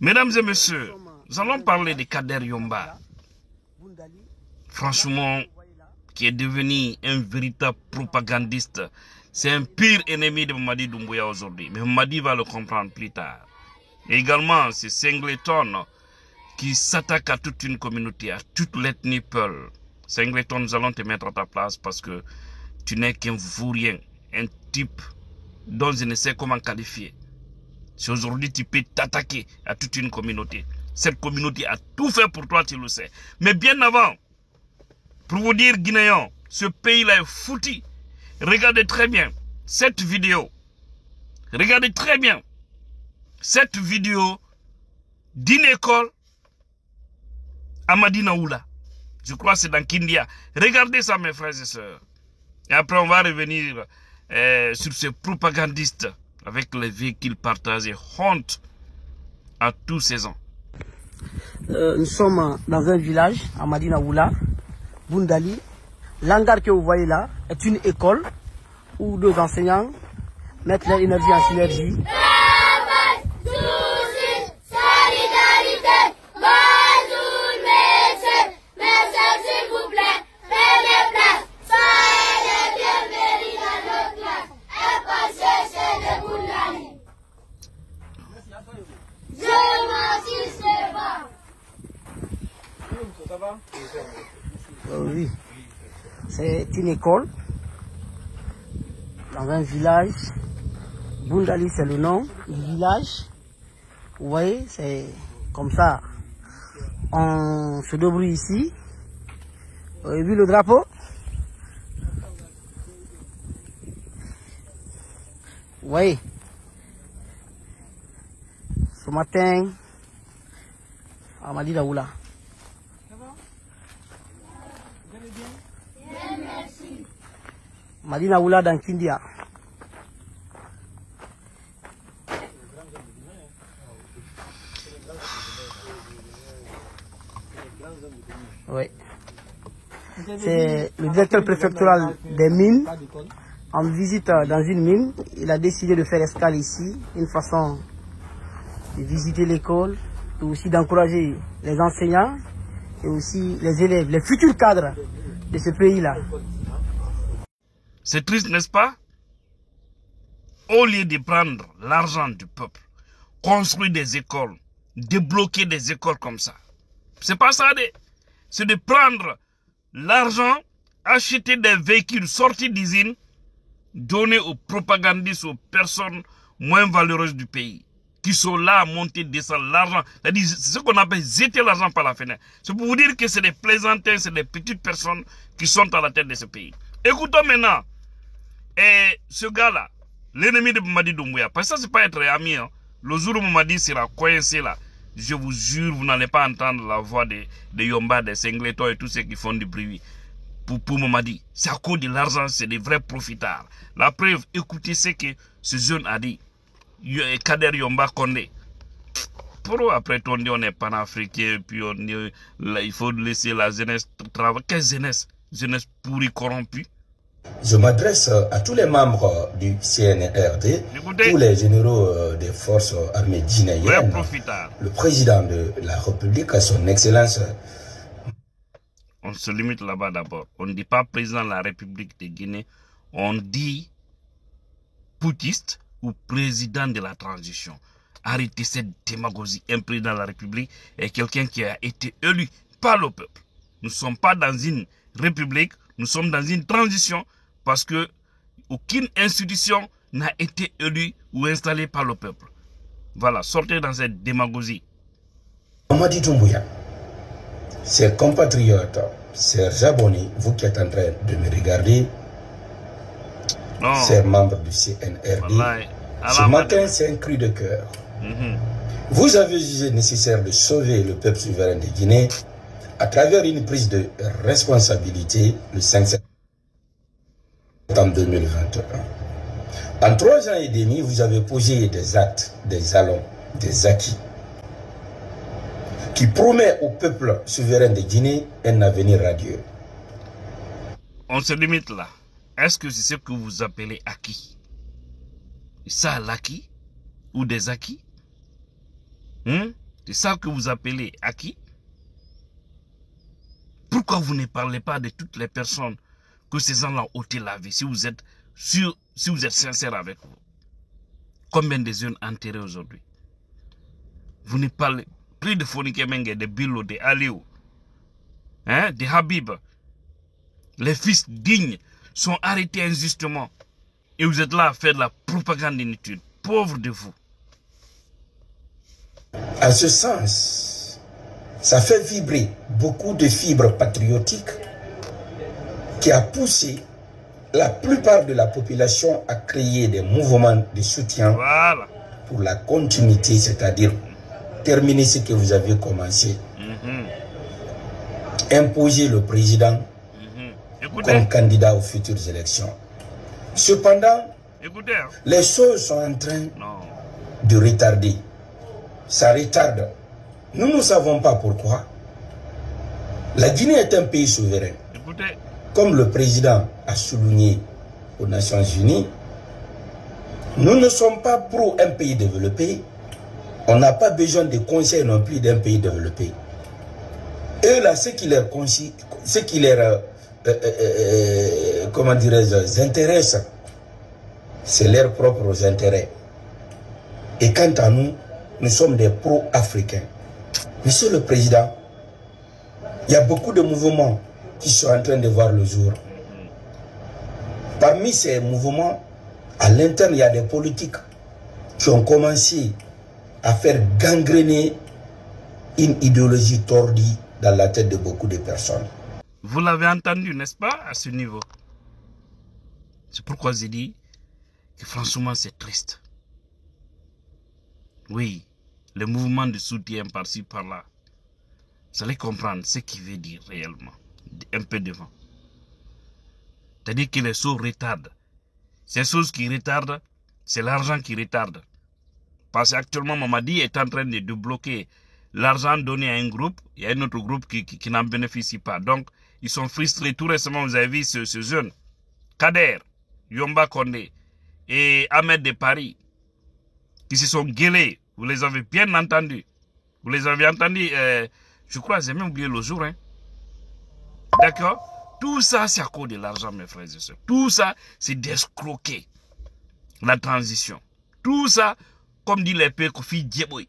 Mesdames et messieurs, nous allons parler de Kader Yomba. Franchement, qui est devenu un véritable propagandiste. C'est un pire ennemi de Mamadi Doumbouya aujourd'hui. Mais Mamadi va le comprendre plus tard. Et également, c'est Singleton qui s'attaque à toute une communauté, à toute l'ethnie Peul. Singleton, nous allons te mettre à ta place parce que tu n'es qu'un vaurien, un type dont je ne sais comment qualifier. Si aujourd'hui tu peux t'attaquer à toute une communauté, cette communauté a tout fait pour toi, tu le sais. Mais bien avant, pour vous dire, Guinéens, ce pays-là est foutu. Regardez très bien cette vidéo. Regardez très bien cette vidéo d'une école à Madina Oula. Je crois que c'est dans Kindia. Regardez ça, mes frères et sœurs. Et après, on va revenir sur ces propagandistes avec les véhicules partagés. Honte à tous ces ans. Nous sommes dans un village à Madina Oula, Bundali. L'hangar que vous voyez là est une école où deux enseignants mettent leur énergie en synergie. Oui, c'est une école dans un village. Bundali, c'est le nom du village. Vous voyez, c'est comme ça. On se débrouille ici. Vous avez vu le drapeau? Vous voyez, ce matin, à Madina Oula. Madina Oula dans Kindia. Oui. C'est le directeur préfectoral des mines. En visite dans une mine, il a décidé de faire escale ici. Une façon de visiter l'école et aussi d'encourager les enseignants et aussi les élèves, les futurs cadres de ce pays-là. C'est triste, n'est-ce pas? Au lieu de prendre l'argent du peuple, construire des écoles, débloquer des écoles comme ça. C'est pas ça, c'est de prendre l'argent, acheter des véhicules sortis d'usine, donner aux propagandistes, aux personnes moins valeureuses du pays, qui sont là à monter, descendre l'argent. C'est ce qu'on appelle jeter l'argent par la fenêtre. C'est pour vous dire que c'est des plaisantins, c'est des petites personnes qui sont à la tête de ce pays. Écoutons maintenant. Et ce gars-là, l'ennemi de Mamadi Doumbouya, parce que ça, c'est pas être ami. Hein. Le jour où Mamadi sera coincé là, je vous jure, vous n'allez pas entendre la voix de Yomba, de Singleton et tous ceux qui font du bruit pour Mamadi. C'est à cause de l'argent, c'est des vrais profitards. La preuve, écoutez ce que ce jeune a dit. Kader Yomba Kondé. Pour après, on dit on est panafricain, puis on dit là, il faut laisser la jeunesse travailler. Quelle jeunesse? Jeunesse pourrie, corrompue. Je m'adresse à tous les membres du CNRD, tous les généraux des forces armées guinéennes, le président de la République, son Excellence. On se limite là-bas d'abord. On ne dit pas président de la République de Guinée, on dit putiste ou président de la transition. Arrêtez cette démagogie. Un président de la République est quelqu'un qui a été élu par le peuple. Nous ne sommes pas dans une république, nous sommes dans une transition parce que aucune institution n'a été élue ou installée par le peuple. Voilà, sortez dans cette démagogie. Mamadi Doumbouya, ses compatriotes, chers abonnés, vous qui êtes en train de me regarder, chers membres du CNRD, ce matin c'est un cri de cœur. Vous avez jugé nécessaire de sauver le peuple souverain de Guinée à travers une prise de responsabilité le 5 septembre 2021. En 3 ans et demi, vous avez posé des actes, des jalons, des acquis qui promet au peuple souverain de Guinée un avenir radieux. On se limite là. Est-ce que c'est ce que vous appelez acquis? Ça, l'acquis? Ou des acquis? C'est ça que vous appelez acquis? Pourquoi vous ne parlez pas de toutes les personnes que ces gens-là ont ôté la vie, si vous êtes sûr, si vous êtes sincère avec vous? Combien de jeunes enterrés aujourd'hui? Vous ne parlez plus de Fonike Mengue, de Bilo, de Aliou, hein, de Habib. Les fils dignes sont arrêtés injustement. Et vous êtes là à faire de la propagande inutile. Pauvre de vous. À ce sens, ça fait vibrer beaucoup de fibres patriotiques qui a poussé la plupart de la population à créer des mouvements de soutien pour la continuité, c'est-à-dire terminer ce que vous avez commencé. Imposer le président comme candidat aux futures élections. Cependant, les choses sont en train de retarder. Ça retarde. Nous ne savons pas pourquoi. La Guinée est un pays souverain. Comme le président a souligné aux Nations Unies, nous ne sommes pas pour un pays développé. On n'a pas besoin de conseils non plus d'un pays développé. Eux là, ce qui leur comment dirais-je, intéresse, c'est leurs propres intérêts. Et quant à nous, nous sommes des pro-africains. Monsieur le Président, il y a beaucoup de mouvements qui sont en train de voir le jour. Parmi ces mouvements, à l'interne, il y a des politiques qui ont commencé à faire gangréner une idéologie tordue dans la tête de beaucoup de personnes. Vous l'avez entendu, n'est-ce pas, à ce niveau? C'est pourquoi j'ai dit que franchement, c'est triste. Oui, le mouvement de soutien par-ci, par-là, vous allez comprendre ce qu'il veut dire réellement, un peu devant. C'est-à-dire que les choses retardent. Ces choses qui retardent, c'est l'argent qui retarde. Parce qu'actuellement, Mamadi est en train de bloquer l'argent donné à un groupe, il y a un autre groupe qui n'en bénéficie pas. Donc, ils sont frustrés. Tout récemment, vous avez vu ce jeune, Kader, Yomba Kondé et Ahmed de Paris, qui se sont gueulés. Vous les avez bien entendus. Vous les avez entendus, je crois, j'ai même oublié le jour. Hein. D'accord? Tout ça, c'est à cause de l'argent, mes frères et sœurs. Tout ça, c'est d'escroquer la transition. Tout ça, comme dit les pères, Kofi Djeboy.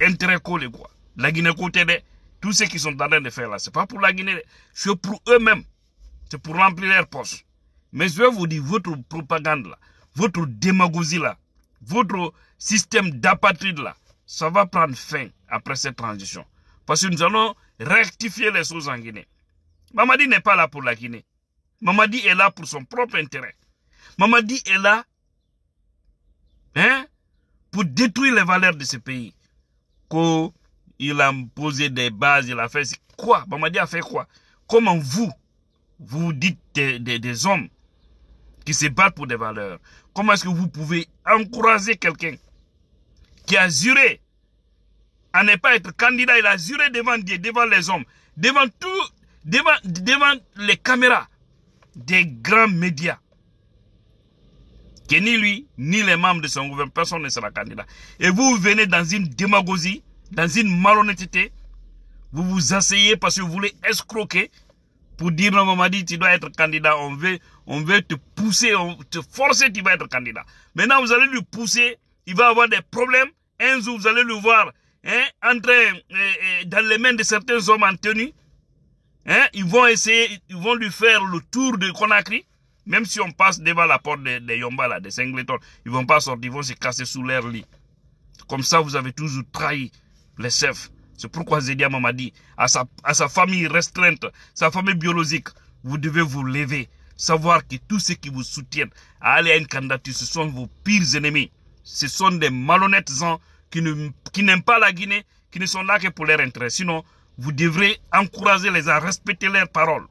Intérêt collé, quoi. La Guinée côté de tous ceux qui sont en train de faire là, c'est pas pour la Guinée, c'est pour eux-mêmes. C'est pour remplir leur poche. Mais je vais vous dire, votre propagande là, votre démagogie là, votre système d'apatride là, ça va prendre fin après cette transition. Parce que nous allons rectifier les choses en Guinée. Mamadi n'est pas là pour la Guinée. Mamadi est là pour son propre intérêt. Mamadi est là pour détruire les valeurs de ce pays. Il a posé des bases, il a fait quoi? Mamadi a fait quoi? Comment vous dites des hommes qui se battent pour des valeurs? Comment est-ce que vous pouvez encourager quelqu'un qui a juré à ne pas être candidat? Il a juré devant Dieu, devant les hommes, devant les caméras des grands médias, que ni lui, ni les membres de son gouvernement, personne ne sera candidat. Et vous venez dans une démagogie, dans une malhonnêteté, vous vous asseyez parce que vous voulez escroquer pour dire non, Mamadi, tu dois être candidat, on veut te pousser, te forcer, tu vas être candidat. Maintenant, vous allez lui pousser, il va avoir des problèmes. Un jour, vous allez le voir entrer dans les mains de certains hommes en tenue. Ils vont essayer, ils vont lui faire le tour de Conakry. Même si on passe devant la porte de Yomba, là, de Singleton, ils ne vont pas sortir, ils vont se casser sous leur lit. Comme ça, vous avez toujours trahi les chefs. C'est pourquoi j'ai dit à Mamadi, à sa famille restreinte, sa famille biologique, vous devez vous lever, savoir que tous ceux qui vous soutiennent à aller à une candidature, ce sont vos pires ennemis. Ce sont des malhonnêtes gens qui n'aiment pas la Guinée, qui ne sont là que pour leur intérêt. Sinon, vous devrez encourager les gens à respecter leurs paroles.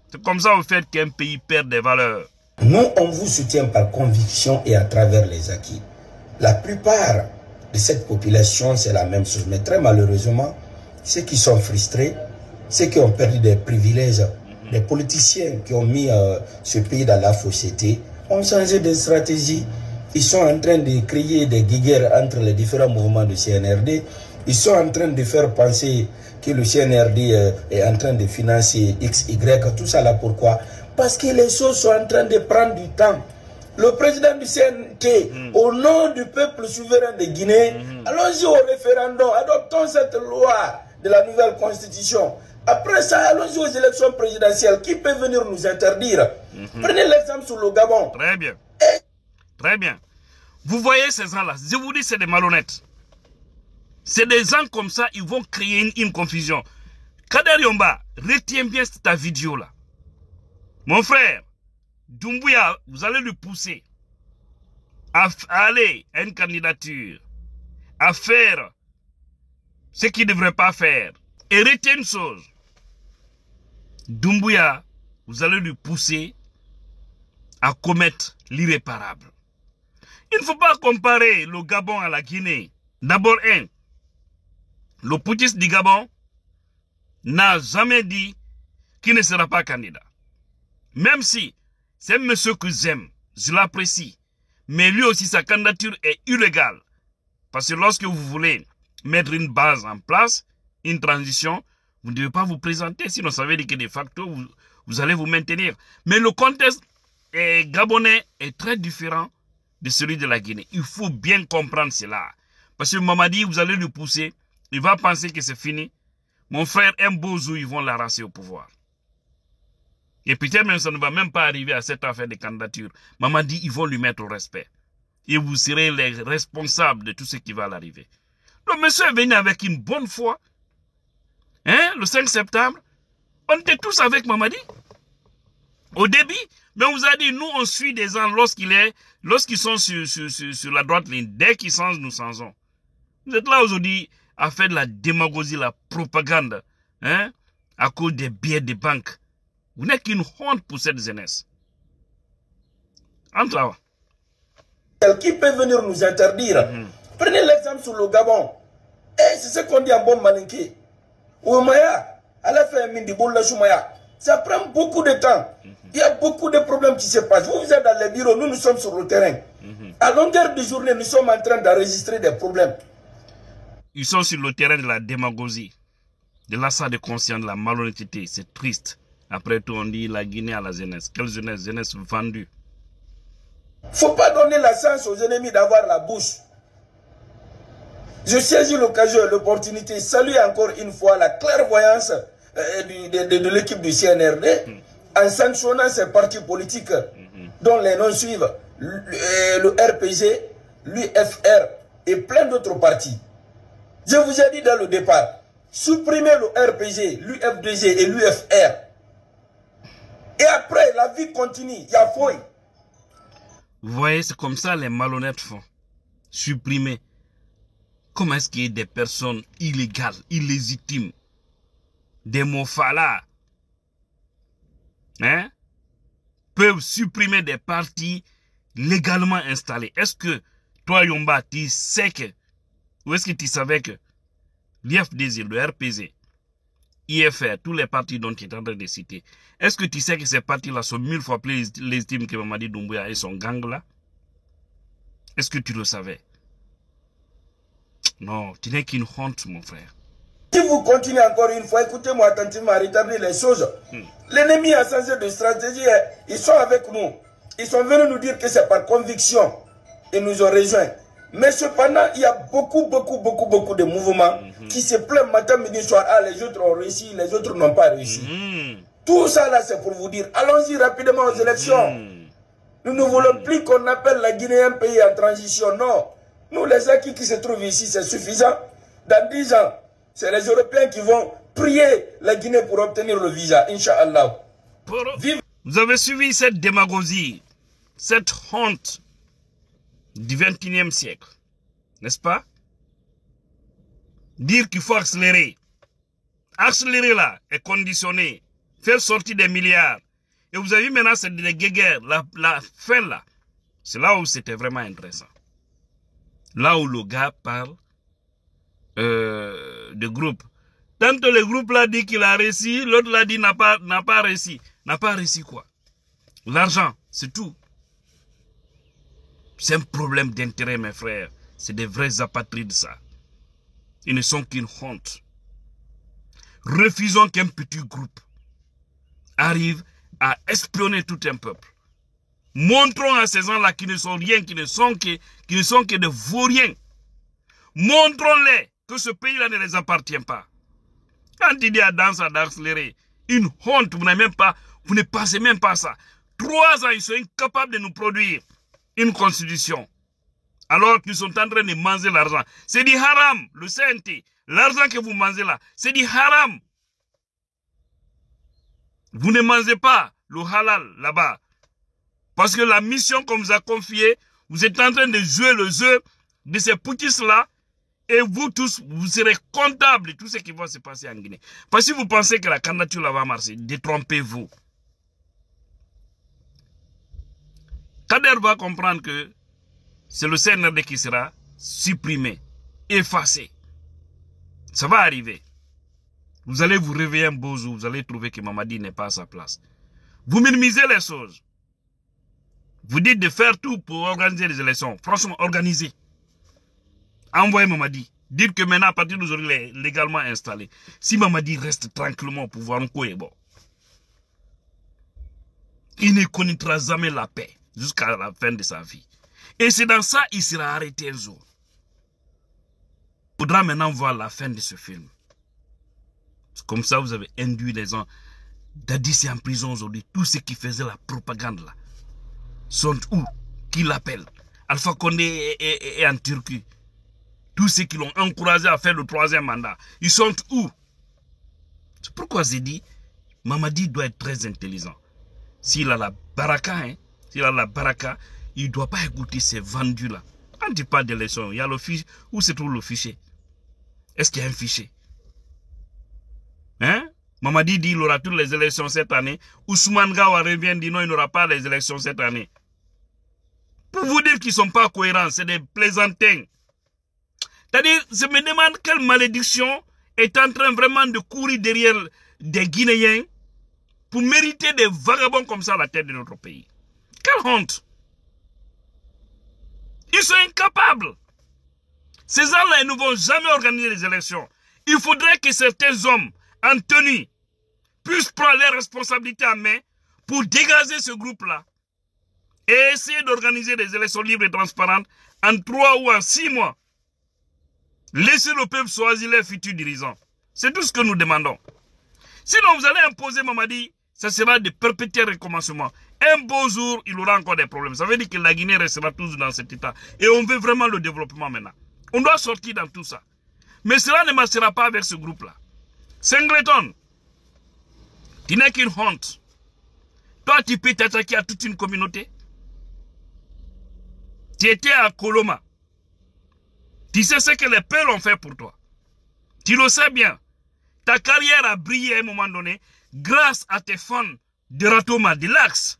C'est comme ça, vous faites qu'un pays perd des valeurs. Nous, on vous soutient par conviction et à travers les acquis. La plupart de cette population, c'est la même chose. Mais très malheureusement, ceux qui sont frustrés, ceux qui ont perdu des privilèges, les politiciens qui ont mis ce pays dans la fausseté, ont changé de stratégie. Ils sont en train de créer des guéguerres entre les différents mouvements du CNRD. Ils sont en train de faire penser que le CNRD est en train de financer X, Y. Tout ça là, pourquoi? Parce que les choses sont en train de prendre du temps. Le président du CNT, au nom du peuple souverain de Guinée, allons-y au référendum, adoptons cette loi de la nouvelle constitution. Après ça, allons-y aux élections présidentielles. Qui peut venir nous interdire? Prenez l'exemple sur le Gabon. Très bien. Très bien. Vous voyez ces gens-là, je vous dis, c'est des malhonnêtes. C'est des gens comme ça, ils vont créer une confusion. Kader Yomba, retiens bien ta vidéo-là. Mon frère, Doumbouya, vous allez le pousser à aller à une candidature, à faire ce qu'il ne devrait pas faire. Et retiens une chose. Doumbouya, vous allez le pousser à commettre l'irréparable. Il ne faut pas comparer le Gabon à la Guinée. D'abord, le putschiste du Gabon n'a jamais dit qu'il ne sera pas candidat. Même si c'est un monsieur que j'aime, je l'apprécie, mais lui aussi sa candidature est illégale. Parce que lorsque vous voulez mettre une base en place, une transition, vous ne devez pas vous présenter, sinon ça veut dire que de facto, vous allez vous maintenir. Mais le contexte gabonais est très différent de celui de la Guinée. Il faut bien comprendre cela. Parce que Mamadi, vous allez le pousser, il va penser que c'est fini. Mon frère, un beau jour, ils vont l'arracher au pouvoir. Et peut-être même ça ne va même pas arriver à cette affaire de candidature. Mamadi, ils vont lui mettre au respect. Et vous serez les responsables de tout ce qui va l'arriver. Le monsieur est venu avec une bonne foi. Hein, le 5 septembre, on était tous avec Mamadi. Au début, mais on vous a dit, nous on suit des gens lorsqu'ils sont sur la droite ligne. Dès qu'ils changent, nous changeons. Vous êtes là aujourd'hui à faire de la démagogie, la propagande, hein, à cause des billets de banque. Vous n'êtes qu'une honte pour cette jeunesse. Entre là. Qui peut venir nous interdire? Prenez l'exemple sur le Gabon. Et c'est ce qu'on dit en bon malinqué. Oumaya, à la fin, Mindiboula Soumaya. Ça prend beaucoup de temps. Il y a beaucoup de problèmes qui se passent. Vous êtes dans les bureaux, nous sommes sur le terrain. À longueur de journée, nous sommes en train d'enregistrer des problèmes. Ils sont sur le terrain de la démagogie, de l'achat de conscience, de la malhonnêteté. C'est triste. Après tout, on dit la Guinée à la jeunesse. Quelle jeunesse? Jeunesse vendue. Il ne faut pas donner la chance aux ennemis d'avoir la bouche. Je saisis l'occasion et l'opportunité. Saluer encore une fois la clairvoyance de l'équipe du CNRD en sanctionnant ces partis politiques dont les noms suivent le RPG, l'UFR et plein d'autres partis. Je vous ai dit dans le départ, supprimez le RPG, l'UFDG et l'UFR. Et après, la vie continue, il y a fouille. Vous voyez, c'est comme ça les malhonnêtes font. Supprimer. Comment est-ce qu'il y a des personnes illégales, illégitimes, des mofalas, hein, peuvent supprimer des partis légalement installés? Est-ce que toi, Yomba, tu sais que, ou est-ce que tu savais que l'IFDZ, le RPG, IFR, tous les partis dont tu es en train de citer, est-ce que tu sais que ces partis-là sont 1000 fois plus légitimes que Mamadi Doumbouya et son gang-là? Est-ce que tu le savais? Non, tu n'es qu'une honte, mon frère. Si vous continuez encore une fois, écoutez-moi attentivement à rétablir les choses. L'ennemi a changé de stratégie. Ils sont avec nous. Ils sont venus nous dire que c'est par conviction. Ils nous ont rejoints. Mais cependant, il y a beaucoup de mouvements qui se plaignent matin, midi, soir. Ah, les autres ont réussi, les autres n'ont pas réussi. Tout ça là, c'est pour vous dire, allons-y rapidement aux élections. Nous ne voulons plus qu'on appelle la Guinée un pays en transition. Non. Nous, les acquis qui se trouvent ici, c'est suffisant. Dans 10 ans, c'est les Européens qui vont prier la Guinée pour obtenir le visa, Inch'Allah. Vous avez suivi cette démagogie, cette honte du XXIe siècle, n'est-ce pas? Dire qu'il faut accélérer. Accélérer là est conditionné. Faire sortir des milliards. Et vous avez vu maintenant, c'est des guéguerres. La fin là, c'est là où c'était vraiment intéressant. Là où le gars parle de groupe. Tantôt le groupe là dit qu'il a réussi, l'autre l'a dit n'a pas réussi. N'a pas réussi quoi? L'argent, c'est tout. C'est un problème d'intérêt, mes frères. C'est des vrais apatrides, ça. Ils ne sont qu'une honte. Refusons qu'un petit groupe arrive à espionner tout un peuple. Montrons à ces gens-là qui ne sont rien, qui ne sont que de vauriens. Montrons-les que ce pays-là ne les appartient pas. Quand il dit à accélérer, une honte, vous ne pensez même pas ça. 3 ans, ils sont incapables de nous produire une constitution. Alors qu'ils sont en train de manger l'argent. C'est du haram, le CNT. L'argent que vous mangez là, c'est du haram. Vous ne mangez pas le halal là-bas. Parce que la mission qu'on vous a confiée, vous êtes en train de jouer le jeu de ces poutistes-là. Et vous tous, vous serez comptables de tout ce qui va se passer en Guinée. Parce que si vous pensez que la candidature là va marcher, détrompez-vous. Kader va comprendre que c'est le CNRD qui sera supprimé, effacé. Ça va arriver. Vous allez vous réveiller un beau jour, vous allez trouver que Mamadi n'est pas à sa place. Vous minimisez les choses. Vous dites de faire tout pour organiser les élections. Franchement, organisez. Envoyez Mamadi. Dites que maintenant, à partir d'aujourd'hui, il est légalement installé. Si Mamadi reste tranquillement au pouvoir, on est bon. Il ne connaîtra jamais la paix jusqu'à la fin de sa vie. Et c'est dans ça qu'il sera arrêté un jour. Il faudra maintenant voir la fin de ce film. Comme ça, vous avez induit les gens. Dadis est en prison aujourd'hui. Tous ceux qui faisaient la propagande là sont où? Qui l'appellent? Alpha Condé est en Turquie. Tous ceux qui l'ont encouragé à faire le 3e mandat, ils sont où? C'est pourquoi j'ai dit, Mamadi doit être très intelligent. S'il a la baraka, il ne doit pas écouter ces vendus là. Quand il parle d'élection, il y a le fichier. Où se trouve le fichier? Est-ce qu'il y a un fichier? Mamadi dit qu'il aura toutes les élections cette année. Ousmane Gawa revient dit non, il n'aura pas les élections cette année. Pour vous dire qu'ils ne sont pas cohérents, c'est des plaisantins. C'est-à-dire, je me demande quelle malédiction est en train vraiment de courir derrière des Guinéens pour mériter des vagabonds comme ça à la tête de notre pays. Quelle honte! Ils sont incapables. Ces gens-là, ils ne vont jamais organiser les élections. Il faudrait que certains hommes en tenue puissent prendre leurs responsabilités en main pour dégager ce groupe-là et essayer d'organiser des élections libres et transparentes en 3 ou en 6 mois. Laissez le peuple choisir les futurs dirigeants. C'est tout ce que nous demandons. Sinon, vous allez imposer Mamadi, ça sera de perpétuels recommencements. Un beau jour, il aura encore des problèmes. Ça veut dire que la Guinée restera toujours dans cet état. Et on veut vraiment le développement maintenant. On doit sortir dans tout ça. Mais cela ne marchera pas avec ce groupe-là. Singleton, tu n'es qu'une honte. Toi, tu peux t'attaquer à toute une communauté. Tu étais à Koloma. Tu sais ce que les peuples ont fait pour toi. Tu le sais bien. Ta carrière a brillé à un moment donné grâce à tes fans de Ratoma, de l'Axe.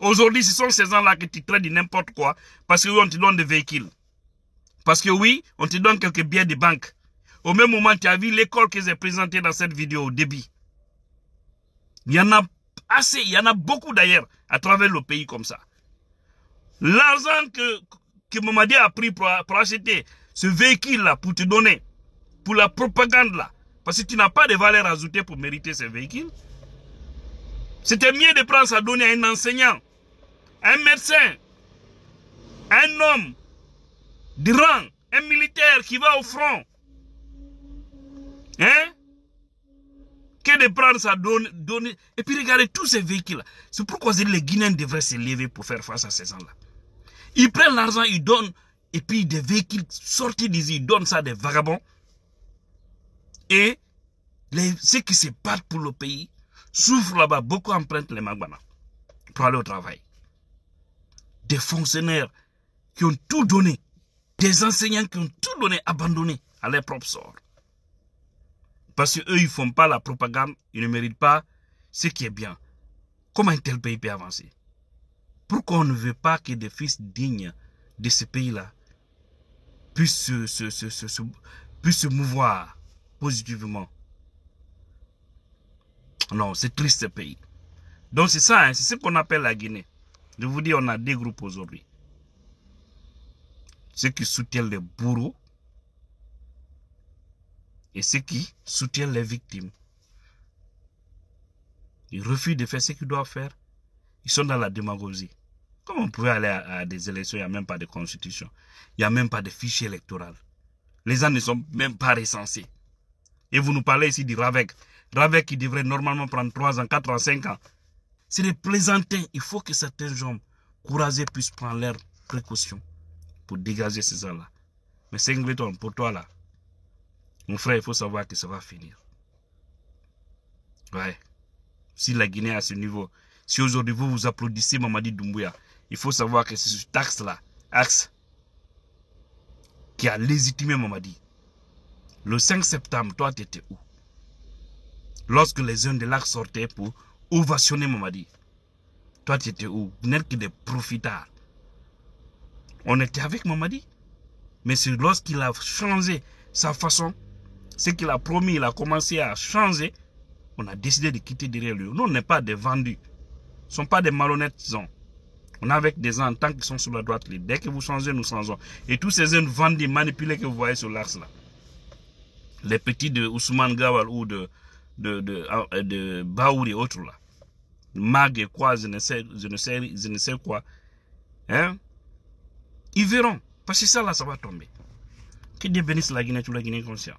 Aujourd'hui, ce sont ces gens-là que tu traites de n'importe quoi parce qu'on te donne des véhicules. Parce que oui, on te donne quelques billets de banque. Au même moment, tu as vu l'école que j'ai présentée dans cette vidéo au début. Il y en a assez, il y en a beaucoup d'ailleurs à travers le pays comme ça. L'argent que Mamadi a pris pour acheter ce véhicule-là, pour te donner, pour la propagande-là, parce que tu n'as pas de valeur ajoutée pour mériter ce véhicule. C'était mieux de prendre ça, donner à un enseignant, un médecin, un homme de rang, un militaire qui va au front. Que de prendre ça, donner. Et puis regardez tous ces véhicules-là. C'est pourquoi les Guinéens devraient se lever pour faire face à ces gens-là. Ils prennent l'argent, ils donnent, et puis des véhicules sortis d'ici, ils donnent ça à des vagabonds. Et ceux qui se battent pour le pays souffrent là-bas. Beaucoup empruntent les Magbana pour aller au travail. Des fonctionnaires qui ont tout donné. Des enseignants qui ont tout donné, abandonné à leur propre sort. Parce qu'eux, ils ne font pas la propagande, ils ne méritent pas ce qui est bien. Comment un tel pays peut avancer? Pourquoi on ne veut pas que des fils dignes de ce pays-là puissent se mouvoir positivement? Non, c'est triste ce pays. Donc c'est ça, c'est ce qu'on appelle la Guinée. Je vous dis, on a 2 groupes aujourd'hui. ceux qui soutiennent les bourreaux et ceux qui soutiennent les victimes. Ils refusent de faire ce qu'ils doivent faire. Ils sont dans la démagogie. Comment on pouvait aller à des élections, il n'y a même pas de constitution. Il n'y a même pas de fichier électoral. Les gens ne sont même pas recensés. Et vous nous parlez ici du RAVEC. RAVEC qui devrait normalement prendre 3 ans, 4 ans, 5 ans. C'est des plaisantins. Il faut que certains gens courageux puissent prendre leurs précautions pour dégager ces gens-là. Mais Singleton, pour toi là, mon frère, il faut savoir que ça va finir. Ouais. Si la Guinée est à ce niveau, si aujourd'hui vous vous applaudissez Mamadi Doumbouya, il faut savoir que c'est ce axe-là, qui a légitimé Mamadi. Le 5 septembre, toi, tu étais où? Lorsque les jeunes de l'Arc sortaient pour ovationner Mamadi, toi, tu étais où? Vous n'êtes que des profitards. On était avec Mamadi, mais c'est lorsqu'il a changé sa façon, ce qu'il a promis, il a commencé à changer, on a décidé de quitter derrière lui. Nous, on n'est pas des vendus. Ce ne sont pas des malhonnêtes gens. On est avec des gens, tant qu'ils sont sur la droite, dès que vous changez, nous changeons. Et tous ces jeunes vendus, manipulés que vous voyez sur l'axe là, les petits de Ousmane Gawal ou de Baouri et autres là, Mag et quoi, je ne sais quoi, hein, ils verront. Parce que ça là, ça va tomber. Que Dieu bénisse la Guinée, tous les Guinéens conscients.